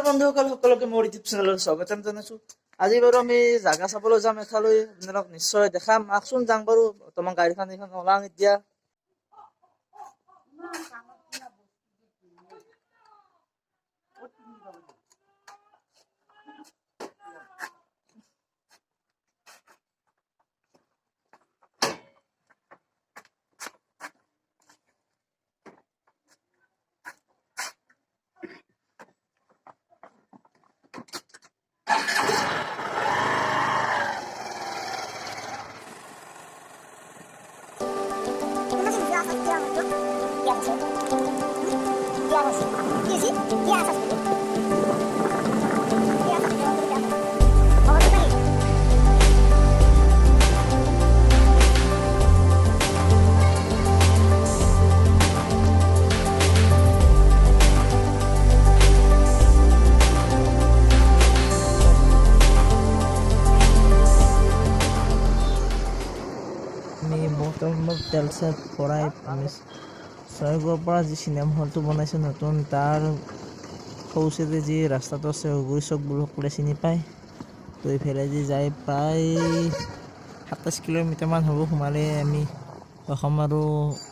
বন্ধুসকল সকলোকে মোৰ ইউটিউব চেনেলত স্বাগতম জনাইছো। আজি বাৰু আমি জাগা চাবলৈ যাম এঠাইলৈ, আপোনালোক নিশ্চয় দেখাম। আহকচোন যাম বাৰু, বৰ্তমান গাড়ীখন এইখন ওলাং এতিয়া। বৰ্তমান তেল চেট ভৰাই আমি ছয়গৰ পৰা যি চিনেমা হলটো বনাইছে নতুন, তাৰ সৌচেদি যি ৰাস্তাটো আছে উগুৰি চক বুলি সকলোৱে চিনি পায়। তো এইফালে যি যাই প্ৰায় 27 কিলোমিটাৰমান হ'ব সোমালে আমি অসম আৰু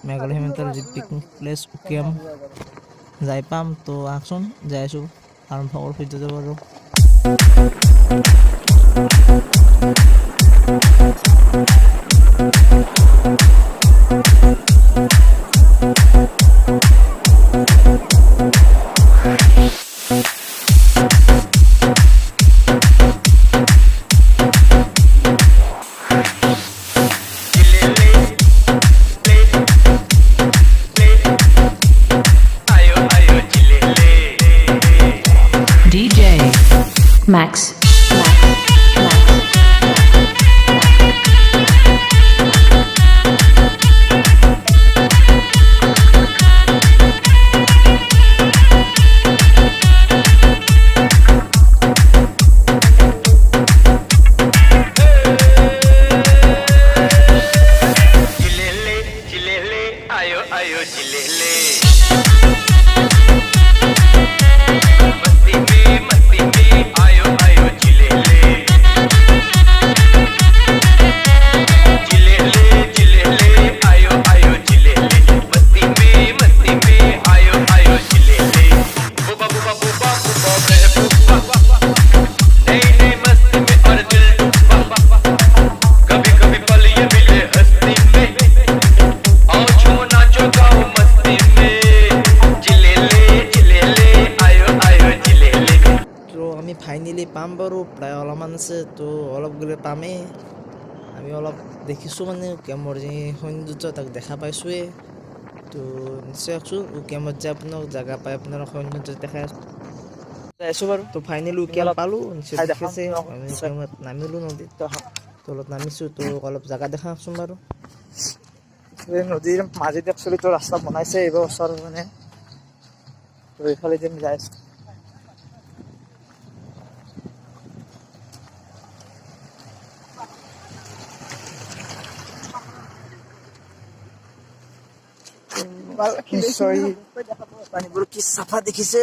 মেঘালয় সীমান্তৰ যি পিকনিক প্লেচ উকিয়াম যাই পাম। তো আহকচোন যাই আছোঁ, আৰম্ভ কৰোঁ ভিডিঅ'টো বাৰু। Max. ফাইনেলি পাম বাৰু, প্ৰায় অলপমান আছে, তো অলপ গ'লে পামেই। আমি অলপ দেখিছোঁ মানে উকিয়ামৰ যি সৌন্দৰ্য তাক দেখা পাইছোঁৱেই। তো নিশ্চয় আছোঁ উকিয়ামত যে আপোনাক জেগা পাই আপোনাৰ সৌন্দৰ্য দেখাই আছোঁ বাৰু। তো ফাইনেলি উকিয়াম পালোঁ, নিশ্চয় দেখিছে। আমি উকিয়ামত নামিলোঁ, নদীত তলত নামিছোঁ। তো অলপ জেগা দেখাওকচোন বাৰু। নদীৰ মাজেদি একচুৱেলি তো ৰাস্তা বনাইছে এইবাৰ ওচৰৰ মানে, তো এইফালেদি আমি যাই আছোঁ। নিশ্চয় পানীবোৰ কি চাফা দেখিছে।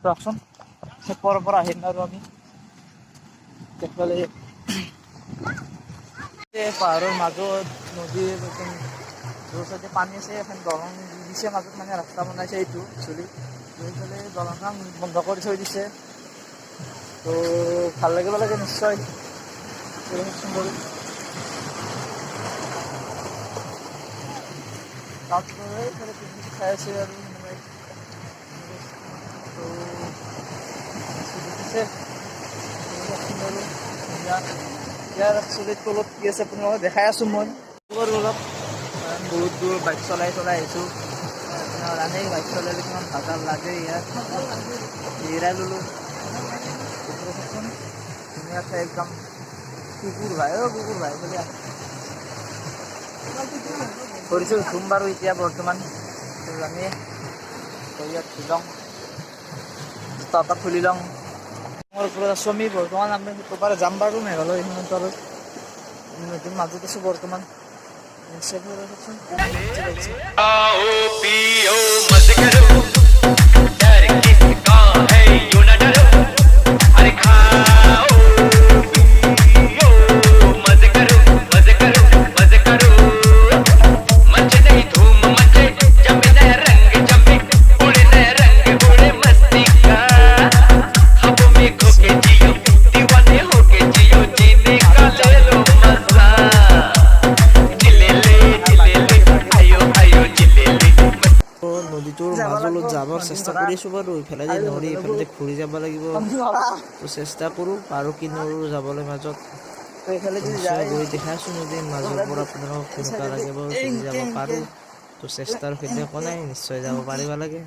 ৰকচোন শেষৰ পৰা আহিম আৰু আমি পাহাৰৰ মাজত নদীৰ য'ৰ চাইডে পানী আছে এখন দলং দিছে, মাজত মানে ৰাস্তা বনাইছে। এইটো একচুৱেলি এইফালে দলংখন বন্ধ কৰি থৈ দিছে। তো ভাল লাগিব লাগে নিশ্চয়। খাই আছে আৰু ইয়াৰ একচুৱেলি তলত কি আছে আপোনালোকক দেখাই আছোঁ মই। অলপ বহুত দূৰ বাইক চলাই আহিছোঁ। জানেই বাইক চলালে কিমান ভাগৰ লাগে। ইয়াত জিৰাই ল'লোঁ, ধুনীয়াকৈ একদম কুকুৰ ভাই বুলি কৰিছোঁ ধুম বাৰু। এতিয়া বৰ্তমান আমি ইয়াত ধুই লওঁ, ষ্টাৰ্টাৰ খুলি লওঁ। মোৰ ওপৰত আছোঁ আমি বৰ্তমান। আমি ক'ৰবাত যাম বাৰু মেঘালয় সীমান্তৰ নদীৰ মাজত আছোঁ বৰ্তমান। आओ पियो मत करो डर किसका है यूं न डरो अरे खाओ पियो मत करो मत करो मच नहीं धूम मचे जमे न रंग जमे उड़े मस्ती का हबों में खोके जियो दीवाने होके जियो जीने का ले लो मजा নদীটোৰ মাজলৈ যাবৰ চেষ্টা কৰি আছোঁ বাৰু ইফালে দি নদী ইফালে ঘূৰি যাব লাগিব তো চেষ্টা কৰোঁ পাৰোঁ কি নোৱাৰোঁ যাবলৈ মাজত নিশ্চয় গৈ দেখাইছোঁ নদীৰ মাজৰ পৰা আপোনালোকক কেনেকুৱা লাগে বাৰু যদি যাব পাৰোঁ তো চেষ্টাৰ সৈতে একো নাই নিশ্চয় যাব পাৰিব লাগে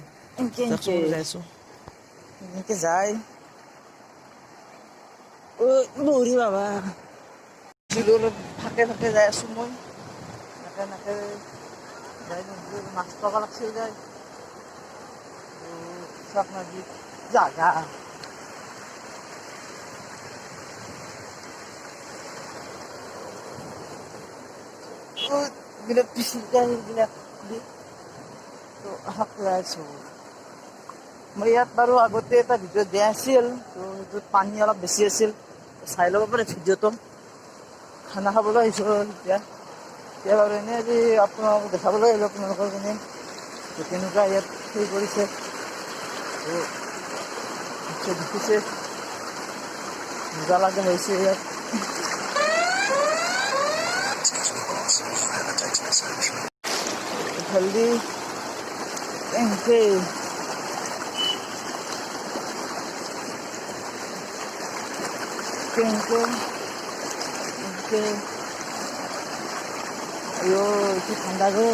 যাইছোঁ এনেকৈ যায় নদী বাবা ফাকে ফাকে যাই আছোঁ মই এনেকৈ যাই নদীৰ মাছ পাব লাগছিল যায় চাওক নদী জাগা বিলাক পিছিবিলাক আছোঁ মই ইয়াত বাৰু আগতে এটা ভিডিঅ' দিয়া আছিল তো সেইটোত পানী অলপ বেছি আছিল চাই ল'ব পাৰে ভিডিঅ'টো খানা খাবলৈ আহিছোঁ এতিয়া এতিয়া বাৰু এনেই আজি আপোনালোকক দেখাবলৈ আহিলোঁ আপোনালোকৰ কাৰণে কেনেকুৱা ইয়াত সেই কৰিছে দেখিছে মজা লগা হৈছে ইয়াত জলদি এনেকে ayo itu ঠান্ডা গো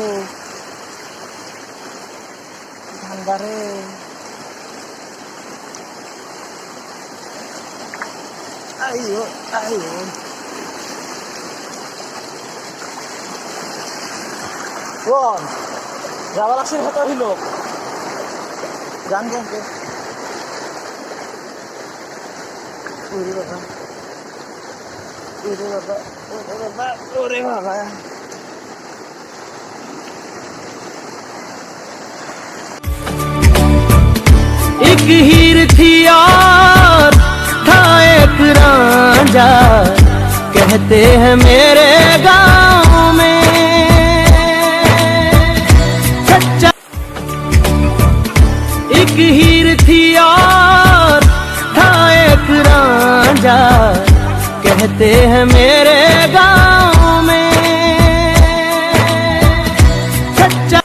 ঠান্ডা রে ayo Ron যাওয়া লাগছে হাতে হইল জান জানকে ওরে বাবা ওরে বাবা एक हीर थी और था एक रांझा कहते हैं मेरे गांव में सच्चा एक हीर थी और था एक रांझा कहते हैं मेरे गांव में सच्चा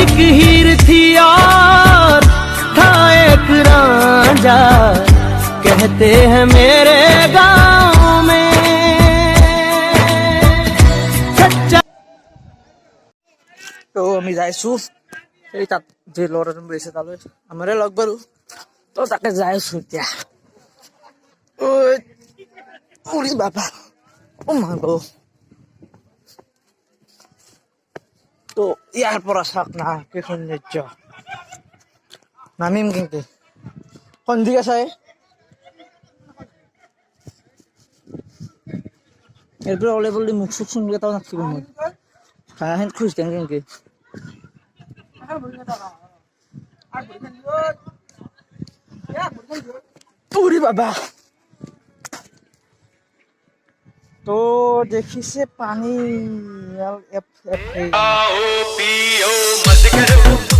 एक हीर थी और था एक रांझा कहते हैं मेरे गांव में सच्चा তো আমি যাইছোঁ এই তাত যে ল'ৰাজন বহিছে তালৈ আমাৰে লগ বাৰু তো তাকে যাই আছোঁ এতিয়া উৰি বাবা মা গো তো ইয়াৰ পৰা চাওক না কি সৌন্দৰ্য নামিম কিন্তু সন্ধিয়া চাই ইয়াৰ পৰা ওলাই পৰি মুখ চুখ চুন এটাও নাথাকিব মই খানাখিন খুজ দিম কেনেকৈ উৰি বাবা তো দেখিছে পানী आओ पियो मत करो